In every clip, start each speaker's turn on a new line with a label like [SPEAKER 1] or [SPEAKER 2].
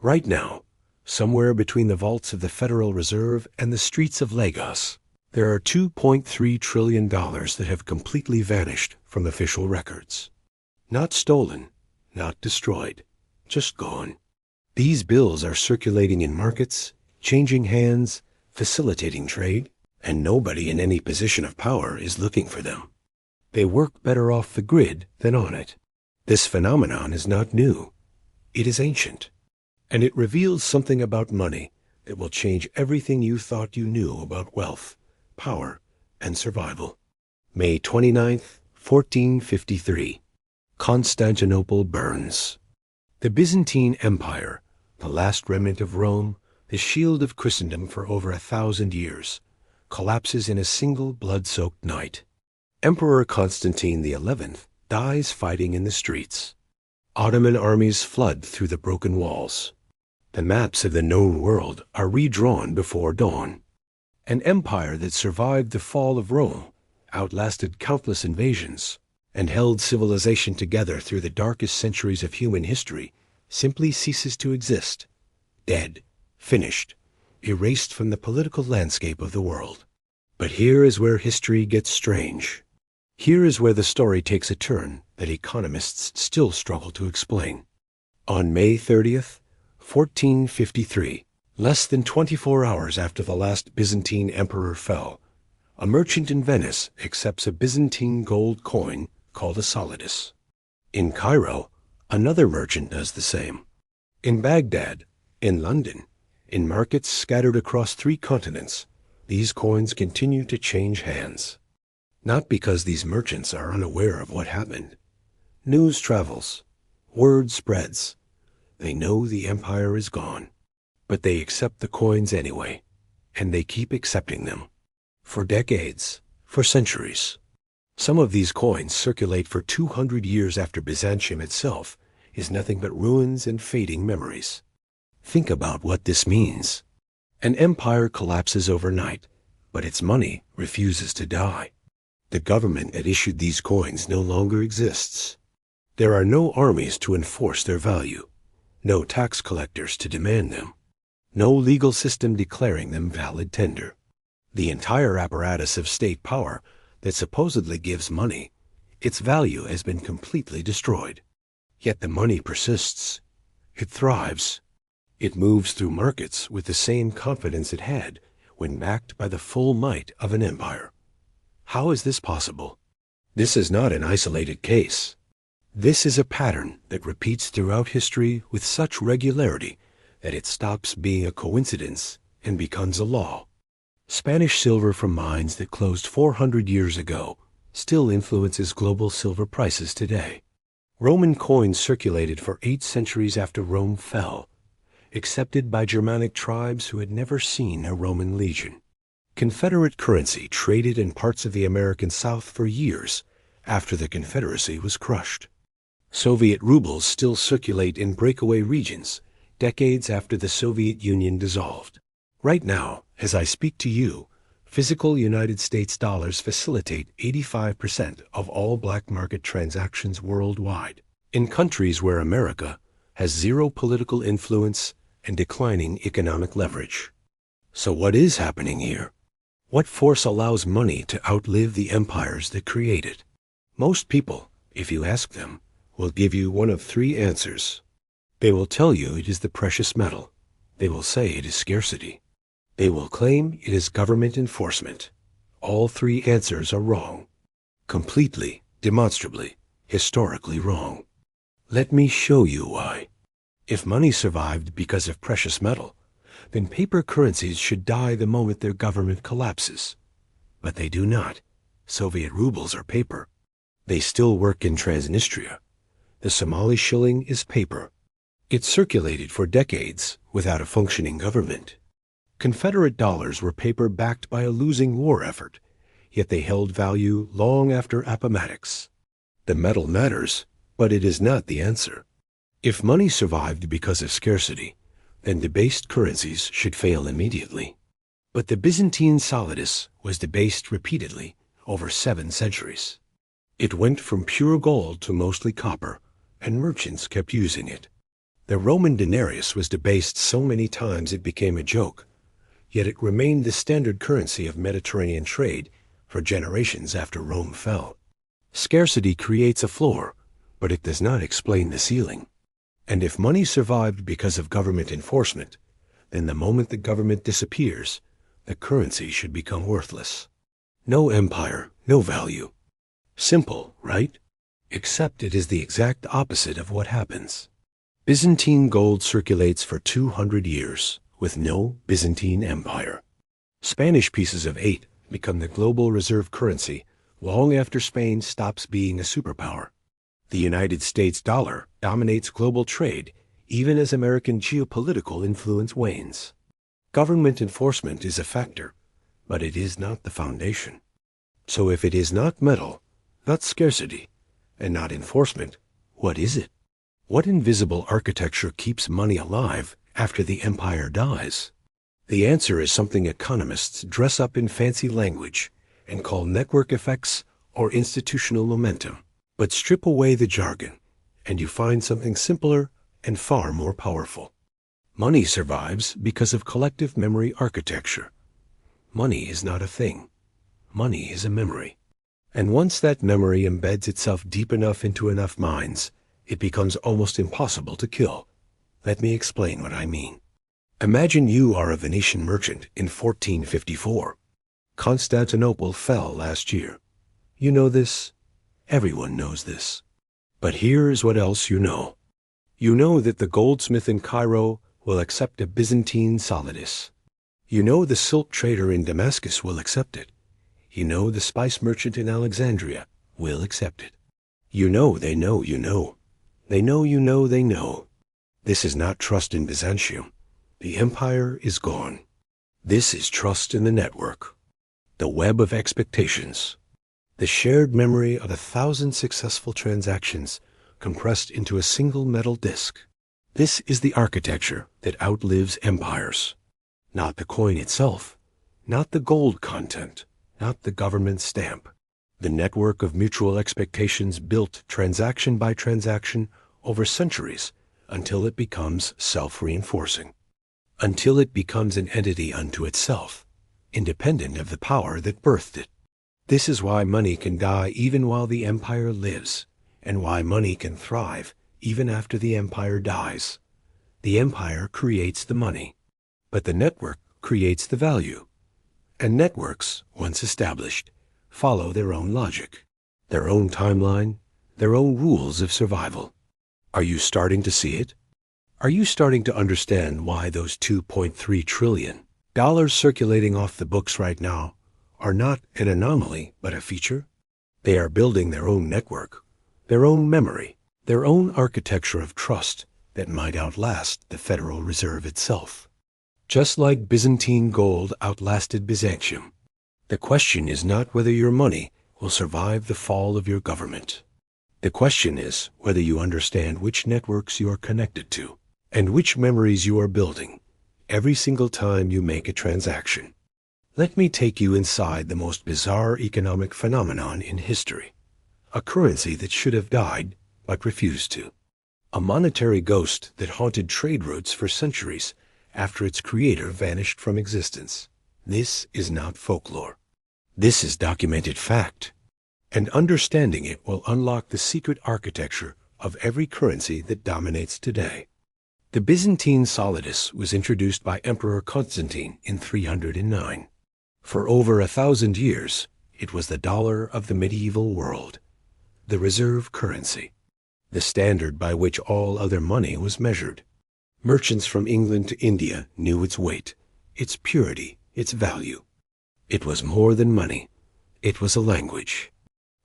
[SPEAKER 1] Right now, somewhere between the vaults of the Federal Reserve and the streets of Lagos, there are $2.3 trillion that have completely vanished from official records. Not stolen, not destroyed, just gone. These bills are circulating in markets, changing hands, facilitating trade, and nobody in any position of power is looking for them. They work better off the grid than on it. This phenomenon is not new. It is ancient. And it reveals something about money that will change everything you thought you knew about wealth, power, and survival. May 29th, 1453. Constantinople burns. The Byzantine Empire, the last remnant of Rome, the shield of Christendom for over 1,000 years, collapses in a single blood-soaked night. Emperor Constantine XI dies fighting in the streets. Ottoman armies flood through the broken walls. The maps of the known world are redrawn before dawn. An empire that survived the fall of Rome, outlasted countless invasions, and held civilization together through the darkest centuries of human history, simply ceases to exist. Dead, finished, erased from the political landscape of the world. But here is where history gets strange. Here is where the story takes a turn that economists still struggle to explain. On May 30th, 1453, less than 24 hours after the last Byzantine emperor fell, a merchant in Venice accepts a Byzantine gold coin called a solidus. In Cairo, another merchant does the same. In Baghdad, in London, in markets scattered across 3 continents, these coins continue to change hands. Not because these merchants are unaware of what happened. News travels. Word spreads. They know the empire is gone. But they accept the coins anyway, and they keep accepting them. For decades, for centuries. Some of these coins circulate for 200 years after Byzantium itself is nothing but ruins and fading memories. Think about what this means. An empire collapses overnight, but its money refuses to die. The government that issued these coins no longer exists. There are no armies to enforce their value, no tax collectors to demand them, no legal system declaring them valid tender. The entire apparatus of state power that supposedly gives money, its value has been completely destroyed. Yet the money persists. It thrives. It moves through markets with the same confidence it had when backed by the full might of an empire. How is this possible? This is not an isolated case. This is a pattern that repeats throughout history with such regularity that it stops being a coincidence and becomes a law. Spanish silver from mines that closed 400 years ago still influences global silver prices today. Roman coins circulated for 8 centuries after Rome fell, accepted by Germanic tribes who had never seen a Roman legion. Confederate currency traded in parts of the American South for years after the Confederacy was crushed. Soviet rubles still circulate in breakaway regions decades after the Soviet Union dissolved. Right now, as I speak to you, physical United States dollars facilitate 85% of all black market transactions worldwide, in countries where America has zero political influence and declining economic leverage. So what is happening here? What force allows money to outlive the empires that create it? Most people, if you ask them, will give you one of 3 answers. They will tell you it is the precious metal. They will say it is scarcity. They will claim it is government enforcement. All 3 answers are wrong. Completely, demonstrably, historically wrong. Let me show you why. If money survived because of precious metal, then paper currencies should die the moment their government collapses. But they do not. Soviet rubles are paper. They still work in Transnistria. The Somali shilling is paper. It circulated for decades without a functioning government. Confederate dollars were paper backed by a losing war effort, yet they held value long after Appomattox. The metal matters, but it is not the answer. If money survived because of scarcity, then debased currencies should fail immediately. But the Byzantine solidus was debased repeatedly over 7 centuries. It went from pure gold to mostly copper, and merchants kept using it. The Roman denarius was debased so many times it became a joke, yet it remained the standard currency of Mediterranean trade for generations after Rome fell. Scarcity creates a floor, but it does not explain the ceiling. And if money survived because of government enforcement, then the moment the government disappears, the currency should become worthless. No empire, no value. Simple, right? Except it is the exact opposite of what happens. Byzantine gold circulates for 200 years with no Byzantine Empire. Spanish pieces of 8 become the global reserve currency long after Spain stops being a superpower. The United States dollar dominates global trade even as American geopolitical influence wanes. Government enforcement is a factor, but it is not the foundation. So if it is not metal, not scarcity, and not enforcement, what is it? What invisible architecture keeps money alive after the empire dies? The answer is something economists dress up in fancy language and call network effects or institutional momentum. But strip away the jargon, and you find something simpler and far more powerful. Money survives because of collective memory architecture. Money is not a thing. Money is a memory. And once that memory embeds itself deep enough into enough minds, it becomes almost impossible to kill. Let me explain what I mean. Imagine you are a Venetian merchant in 1454. Constantinople fell last year. You know this? Everyone knows this. But here's what else you know. You know that the goldsmith in Cairo will accept a Byzantine solidus. You know the silk trader in Damascus will accept it. You know the spice merchant in Alexandria will accept it. You know they know you know. They know you know they know. This is not trust in Byzantium. The empire is gone. This is trust in the network. The web of expectations. The shared memory of 1,000 successful transactions compressed into a single metal disk. This is the architecture that outlives empires. Not the coin itself, not the gold content, not the government stamp. The network of mutual expectations built transaction by transaction over centuries until it becomes self-reinforcing. Until it becomes an entity unto itself, independent of the power that birthed it. This is why money can die even while the empire lives, and why money can thrive even after the empire dies. The empire creates the money, but the network creates the value. And networks, once established, follow their own logic, their own timeline, their own rules of survival. Are you starting to see it? Are you starting to understand why those $2.3 trillion circulating off the books right now are not an anomaly, but a feature? They are building their own network, their own memory, their own architecture of trust that might outlast the Federal Reserve itself. Just like Byzantine gold outlasted Byzantium, the question is not whether your money will survive the fall of your government. The question is whether you understand which networks you are connected to and which memories you are building every single time you make a transaction. Let me take you inside the most bizarre economic phenomenon in history. A currency that should have died, but refused to. A monetary ghost that haunted trade routes for centuries after its creator vanished from existence. This is not folklore. This is documented fact. And understanding it will unlock the secret architecture of every currency that dominates today. The Byzantine solidus was introduced by Emperor Constantine in 309. For over 1,000 years, it was the dollar of the medieval world, the reserve currency, the standard by which all other money was measured. Merchants from England to India knew its weight, its purity, its value. It was more than money. It was a language,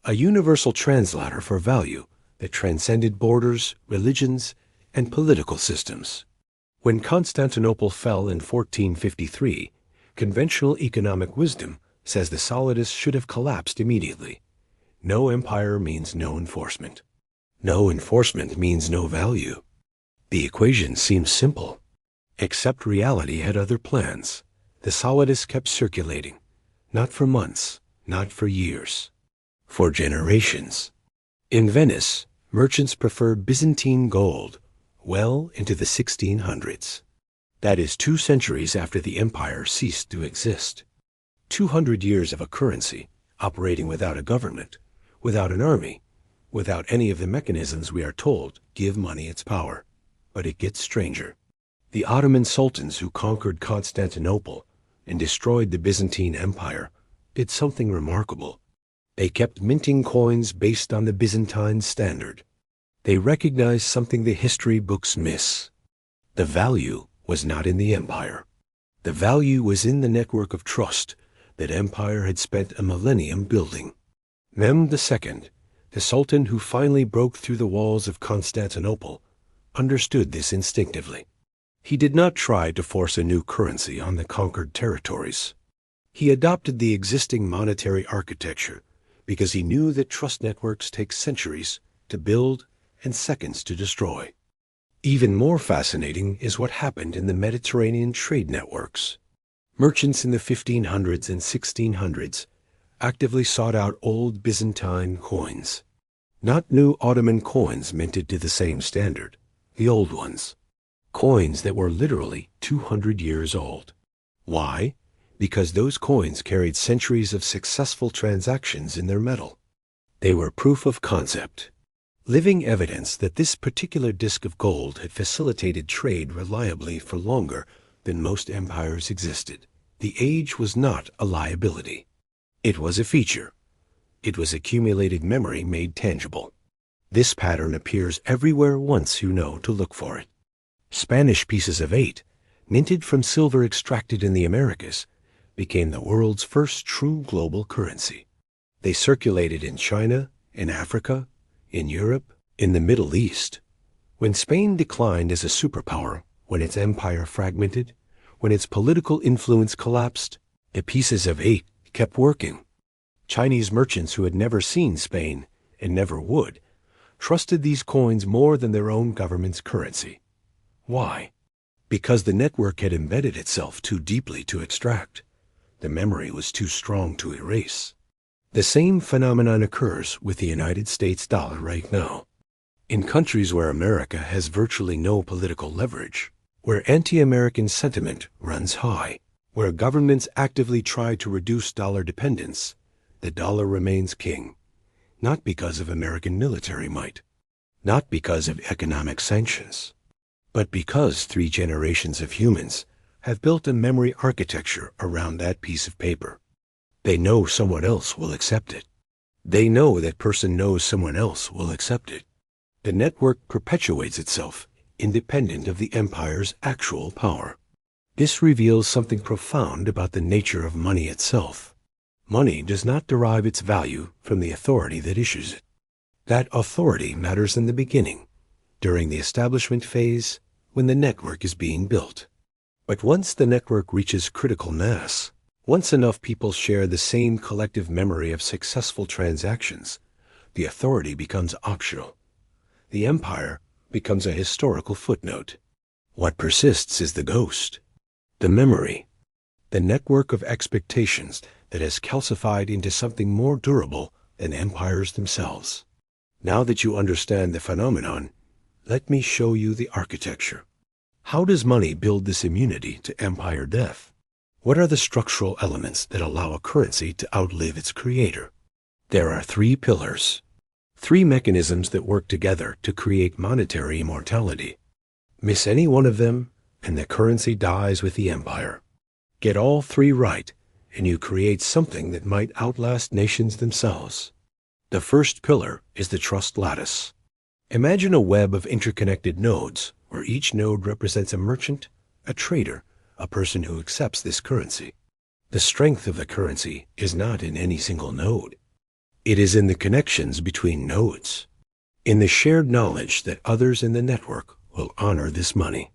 [SPEAKER 1] a universal translator for value that transcended borders, religions, and political systems. When Constantinople fell in 1453, conventional economic wisdom says the solidus should have collapsed immediately. No empire means no enforcement. No enforcement means no value. The equation seems simple, except reality had other plans. The solidus kept circulating, not for months, not for years, for generations. In Venice, merchants preferred Byzantine gold, well into the 1600s. That is 2 centuries after the empire ceased to exist. 200 years of a currency operating without a government, without an army, without any of the mechanisms we are told give money its power. But it gets stranger. The Ottoman sultans who conquered Constantinople and destroyed the Byzantine Empire did something remarkable. They kept minting coins based on the Byzantine standard. They recognized something the history books miss. The value was not in the empire. The value was in the network of trust that empire had spent a millennium building. Mehmed II, the sultan who finally broke through the walls of Constantinople, understood this instinctively. He did not try to force a new currency on the conquered territories. He adopted the existing monetary architecture because he knew that trust networks take centuries to build and seconds to destroy. Even more fascinating is what happened in the Mediterranean trade networks. Merchants in the 1500s and 1600s actively sought out old Byzantine coins. Not new Ottoman coins minted to the same standard, the old ones. Coins that were literally 200 years old. Why? Because those coins carried centuries of successful transactions in their metal. They were proof of concept. Living evidence that this particular disk of gold had facilitated trade reliably for longer than most empires existed. The age was not a liability. It was a feature. It was accumulated memory made tangible. This pattern appears everywhere once you know to look for it. Spanish pieces of 8, minted from silver extracted in the Americas, became the world's first true global currency. They circulated in China, in Africa, in Europe, in the Middle East. When Spain declined as a superpower, when its empire fragmented, when its political influence collapsed, the pieces of 8 kept working. Chinese merchants who had never seen Spain, and never would, trusted these coins more than their own government's currency. Why? Because the network had embedded itself too deeply to extract. The memory was too strong to erase. The same phenomenon occurs with the United States dollar right now. In countries where America has virtually no political leverage, where anti-American sentiment runs high, where governments actively try to reduce dollar dependence, the dollar remains king, not because of American military might, not because of economic sanctions, but because 3 generations of humans have built a memory architecture around that piece of paper. They know someone else will accept it. They know that person knows someone else will accept it. The network perpetuates itself, independent of the empire's actual power. This reveals something profound about the nature of money itself. Money does not derive its value from the authority that issues it. That authority matters in the beginning, during the establishment phase, when the network is being built. But once the network reaches critical mass, once enough people share the same collective memory of successful transactions, the authority becomes optional. The empire becomes a historical footnote. What persists is the ghost, the memory, the network of expectations that has calcified into something more durable than empires themselves. Now that you understand the phenomenon, let me show you the architecture. How does money build this immunity to empire death? What are the structural elements that allow a currency to outlive its creator? There are 3 pillars, 3 mechanisms that work together to create monetary immortality. Miss any one of them, and the currency dies with the empire. Get all 3 right, and you create something that might outlast nations themselves. The first pillar is the trust lattice. Imagine a web of interconnected nodes, where each node represents a merchant, a trader, a person who accepts this currency. The strength of the currency is not in any single node. It is in the connections between nodes, in the shared knowledge that others in the network will honor this money.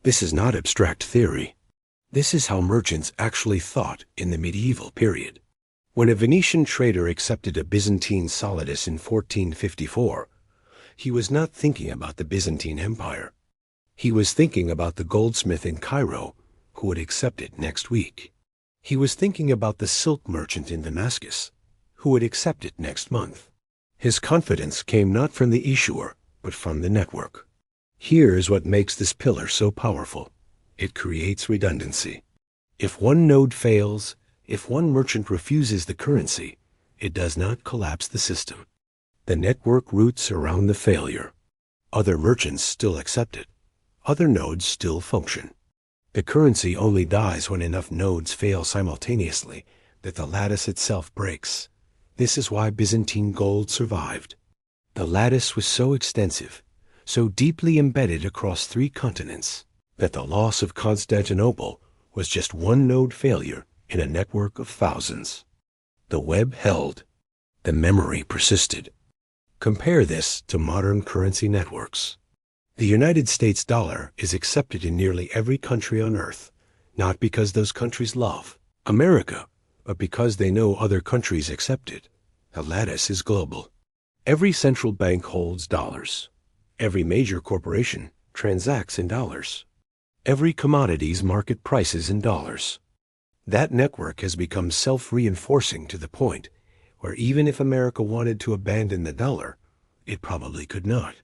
[SPEAKER 1] This is not abstract theory. This is how merchants actually thought in the medieval period. When a Venetian trader accepted a Byzantine solidus in 1454, he was not thinking about the Byzantine Empire. He was thinking about the goldsmith in Cairo who would accept it next week. He was thinking about the silk merchant in Damascus who would accept it next month. His confidence came not from the issuer, but from the network. Here is what makes this pillar so powerful. It creates redundancy. If one node fails, if one merchant refuses the currency, it does not collapse the system. The network routes around the failure. Other merchants still accept it. Other nodes still function. The currency only dies when enough nodes fail simultaneously that the lattice itself breaks. This is why Byzantine gold survived. The lattice was so extensive, so deeply embedded across 3 continents, that the loss of Constantinople was just one node failure in a network of thousands. The web held. The memory persisted. Compare this to modern currency networks. The United States dollar is accepted in nearly every country on earth, not because those countries love America, but because they know other countries accept it. The lattice is global. Every central bank holds dollars. Every major corporation transacts in dollars. Every commodity's market prices in dollars. That network has become self-reinforcing to the point where even if America wanted to abandon the dollar, it probably could not.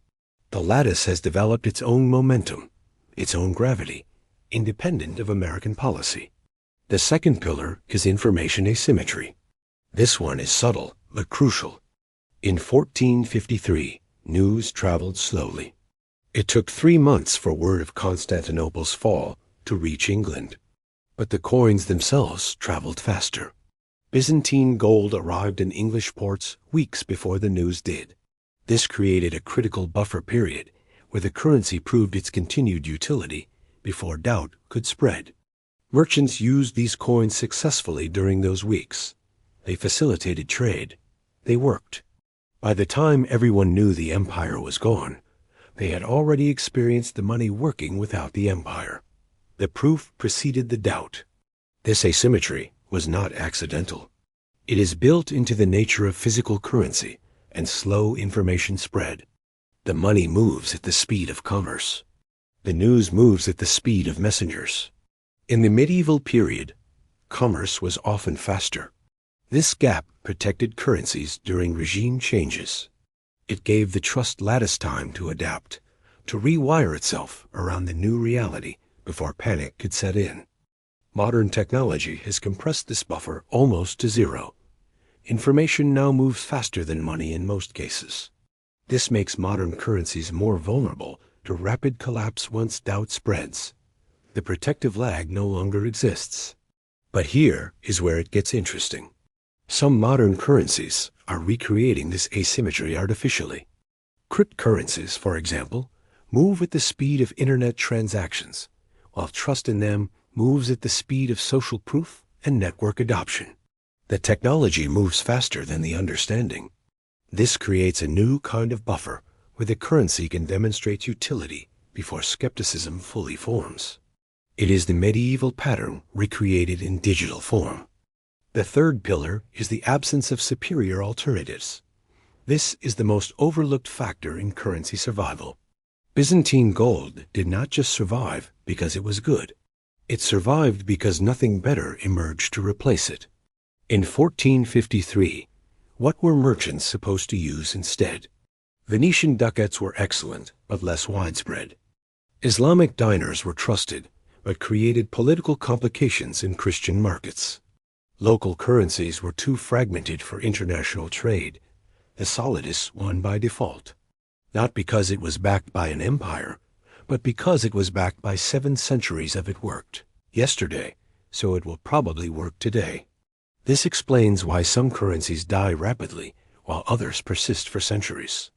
[SPEAKER 1] The lattice has developed its own momentum, its own gravity, independent of American policy. The second pillar is information asymmetry. This one is subtle but crucial. In 1453, news traveled slowly. It took 3 months for word of Constantinople's fall to reach England. But the coins themselves traveled faster. Byzantine gold arrived in English ports weeks before the news did. This created a critical buffer period where the currency proved its continued utility before doubt could spread. Merchants used these coins successfully during those weeks. They facilitated trade. They worked. By the time everyone knew the empire was gone, they had already experienced the money working without the empire. The proof preceded the doubt. This asymmetry was not accidental. It is built into the nature of physical currency and slow information spread. The money moves at the speed of commerce. The news moves at the speed of messengers. In the medieval period, commerce was often faster. This gap protected currencies during regime changes. It gave the trust lattice time to adapt, to rewire itself around the new reality before panic could set in. Modern technology has compressed this buffer almost to zero. Information now moves faster than money in most cases. This makes modern currencies more vulnerable to rapid collapse once doubt spreads. The protective lag no longer exists. But here is where it gets interesting. Some modern currencies are recreating this asymmetry artificially. Cryptocurrencies, for example, move at the speed of internet transactions, while trust in them moves at the speed of social proof and network adoption. The technology moves faster than the understanding. This creates a new kind of buffer where the currency can demonstrate utility before skepticism fully forms. It is the medieval pattern recreated in digital form. The third pillar is the absence of superior alternatives. This is the most overlooked factor in currency survival. Byzantine gold did not just survive because it was good. It survived because nothing better emerged to replace it. In 1453, what were merchants supposed to use instead? Venetian ducats were excellent, but less widespread. Islamic dinars were trusted, but created political complications in Christian markets. Local currencies were too fragmented for international trade. The solidus won by default. Not because it was backed by an empire, but because it was backed by 7 centuries of it worked yesterday, so it will probably work today. This explains why some currencies die rapidly, while others persist for centuries.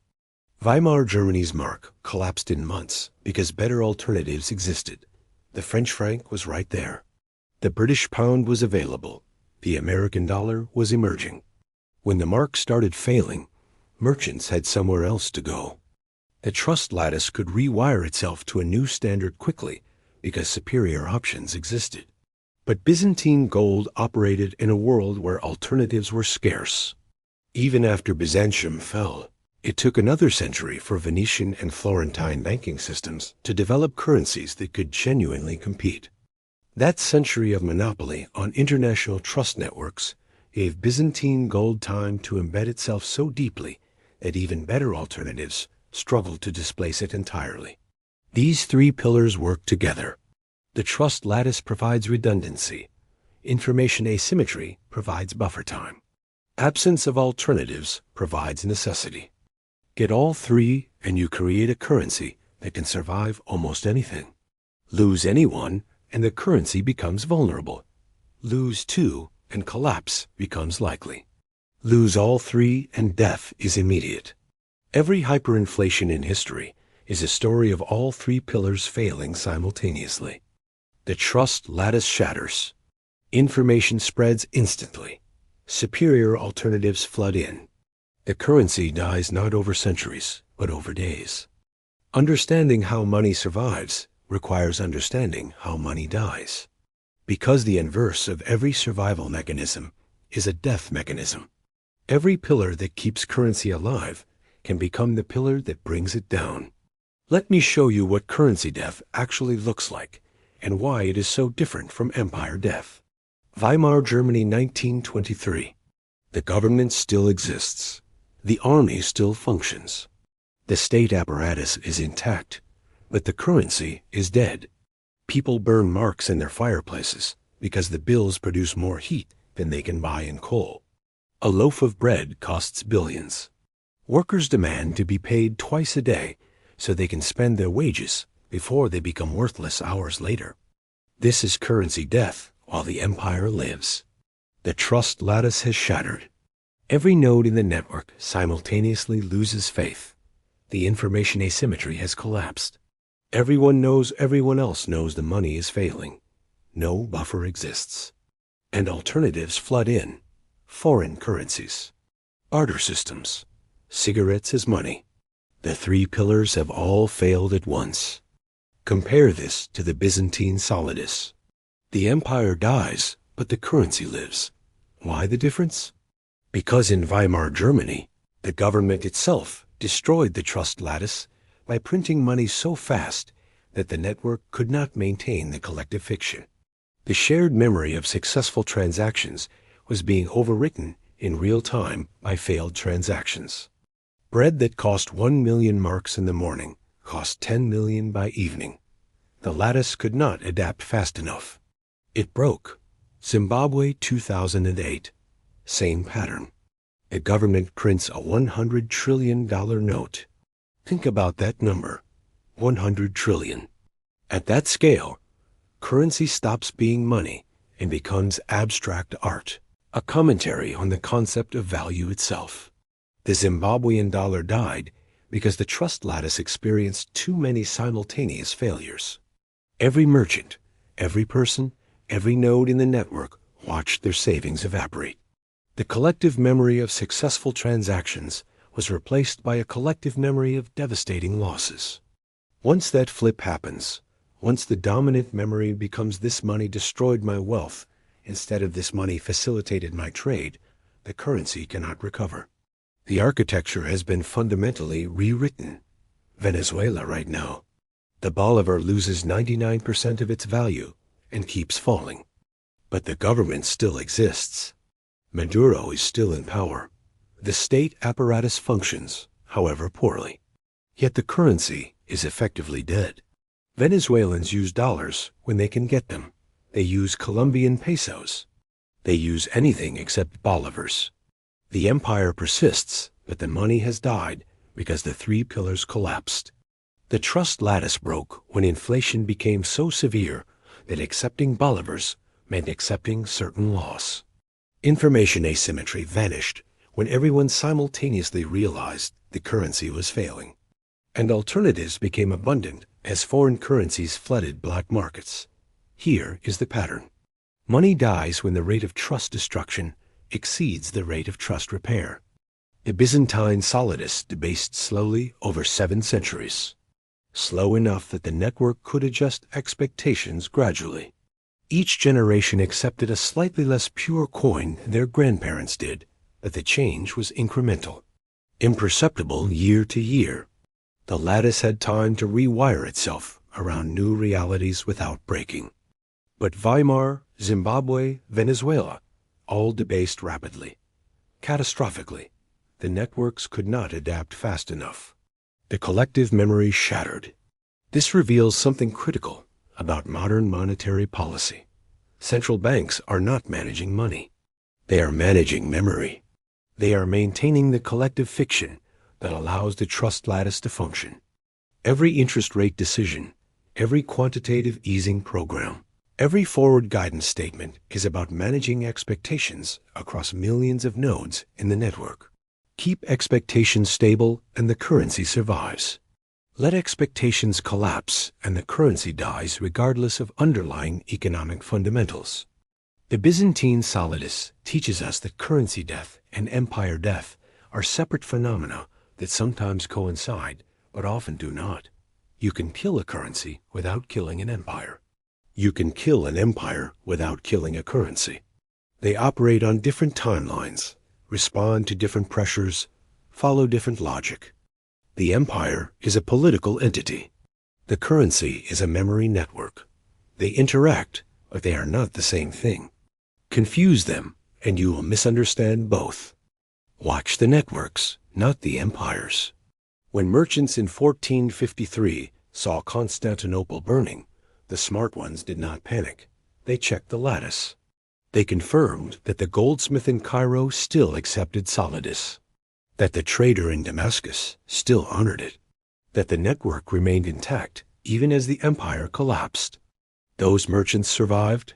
[SPEAKER 1] Weimar Germany's mark collapsed in months because better alternatives existed. The French franc was right there. The British pound was available. The American dollar was emerging. When the mark started failing, merchants had somewhere else to go. The trust lattice could rewire itself to a new standard quickly because superior options existed. But Byzantine gold operated in a world where alternatives were scarce. Even after Byzantium fell, it took another century for Venetian and Florentine banking systems to develop currencies that could genuinely compete. That century of monopoly on international trust networks gave Byzantine gold time to embed itself so deeply that even better alternatives struggled to displace it entirely. These three pillars work together. The trust lattice provides redundancy. Information asymmetry provides buffer time. Absence of alternatives provides necessity. Get all three and you create a currency that can survive almost anything. Lose any one and the currency becomes vulnerable. Lose two and collapse becomes likely. Lose all three and death is immediate. Every hyperinflation in history is a story of all three pillars failing simultaneously. The trust lattice shatters. Information spreads instantly. Superior alternatives flood in. The currency dies not over centuries, but over days. Understanding how money survives requires understanding how money dies. Because the inverse of every survival mechanism is a death mechanism. Every pillar that keeps currency alive can become the pillar that brings it down. Let me show you what currency death actually looks like and why it is so different from empire death. Weimar Germany 1923. The government still exists. The army still functions. The state apparatus is intact, but the currency is dead. People burn marks in their fireplaces because the bills produce more heat than they can buy in coal. A loaf of bread costs billions. Workers demand to be paid twice a day so they can spend their wages before they become worthless hours later. This is currency death while the empire lives. The trust lattice has shattered. Every node in the network simultaneously loses faith. The information asymmetry has collapsed. Everyone knows everyone else knows the money is failing. No buffer exists. And alternatives flood in. Foreign currencies. Barter systems. Cigarettes as money. The three pillars have all failed at once. Compare this to the Byzantine solidus. The empire dies, but the currency lives. Why the difference? Because in Weimar Germany, the government itself destroyed the trust lattice by printing money so fast that the network could not maintain the collective fiction. The shared memory of successful transactions was being overwritten in real time by failed transactions. Bread that cost 1 million marks in the morning cost 10 million by evening. The lattice could not adapt fast enough. It broke. Zimbabwe 2008. Same pattern. The government prints a $100 trillion note. Think about that number. 100 trillion. At that scale, currency stops being money and becomes abstract art, a commentary on the concept of value itself. The Zimbabwean dollar died because the trust lattice experienced too many simultaneous failures. Every merchant, every person, every node in the network watched their savings evaporate. The collective memory of successful transactions was replaced by a collective memory of devastating losses. Once that flip happens, once the dominant memory becomes this money destroyed my wealth instead of this money facilitated my trade, the currency cannot recover. The architecture has been fundamentally rewritten. Venezuela right now. The bolivar loses 99% of its value and keeps falling. But the government still exists. Maduro is still in power. The state apparatus functions, however poorly. Yet the currency is effectively dead. Venezuelans use dollars when they can get them. They use Colombian pesos. They use anything except bolivars. The empire persists, but the money has died because the three pillars collapsed. The trust lattice broke when inflation became so severe that accepting bolivars meant accepting certain loss. Information asymmetry vanished when everyone simultaneously realized the currency was failing. And alternatives became abundant as foreign currencies flooded black markets. Here is the pattern. Money dies when the rate of trust destruction exceeds the rate of trust repair. The Byzantine solidus debased slowly over 7 centuries. Slow enough that the network could adjust expectations gradually. Each generation accepted a slightly less pure coin than their grandparents did, but the change was incremental, imperceptible year to year. The lattice had time to rewire itself around new realities without breaking. But Weimar, Zimbabwe, Venezuela, all debased rapidly. Catastrophically, the networks could not adapt fast enough. The collective memory shattered. This reveals something critical about modern monetary policy. Central banks are not managing money. They are managing memory. They are maintaining the collective fiction that allows the trust lattice to function. Every interest rate decision, every quantitative easing program, every forward guidance statement is about managing expectations across millions of nodes in the network. Keep expectations stable and the currency survives. Let expectations collapse and the currency dies regardless of underlying economic fundamentals. The Byzantine solidus teaches us that currency death and empire death are separate phenomena that sometimes coincide but often do not. You can kill a currency without killing an empire. You can kill an empire without killing a currency. They operate on different timelines, respond to different pressures, follow different logic. The empire is a political entity. The currency is a memory network. They interact, but they are not the same thing. Confuse them, and you will misunderstand both. Watch the networks, not the empires. When merchants in 1453 saw Constantinople burning, the smart ones did not panic. They checked the lattice. They confirmed that the goldsmith in Cairo still accepted solidus, that the trader in Damascus still honored it, that the network remained intact even as the empire collapsed. Those merchants survived.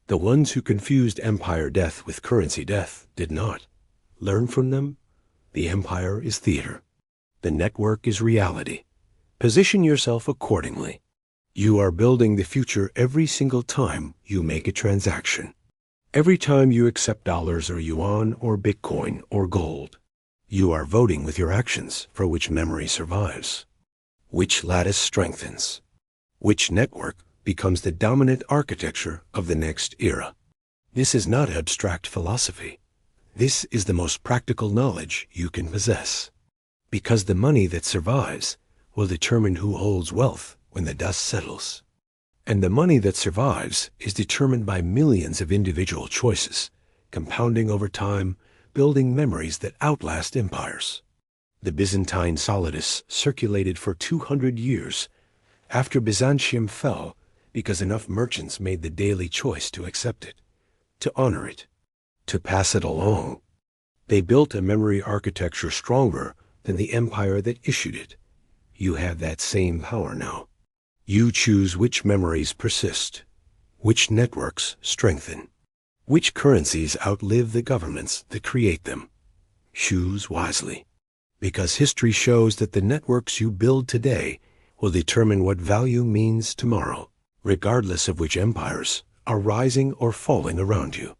[SPEAKER 1] The ones who confused empire death with currency death did not. Learn from them. The empire is theater. The network is reality. Position yourself accordingly. You are building the future every single time you make a transaction. Every time you accept dollars or yuan or Bitcoin or gold. You are voting with your actions for which memory survives, which lattice strengthens, which network becomes the dominant architecture of the next era. This is not abstract philosophy. This is the most practical knowledge you can possess, because the money that survives will determine who holds wealth when the dust settles. And the money that survives is determined by millions of individual choices, compounding over time, building memories that outlast empires. The Byzantine solidus circulated for 200 years after Byzantium fell because enough merchants made the daily choice to accept it, to honor it, to pass it along. They built a memory architecture stronger than the empire that issued it. You have that same power now. You choose which memories persist, which networks strengthen, which currencies outlive the governments that create them. Choose wisely, because history shows that the networks you build today will determine what value means tomorrow, regardless of which empires are rising or falling around you.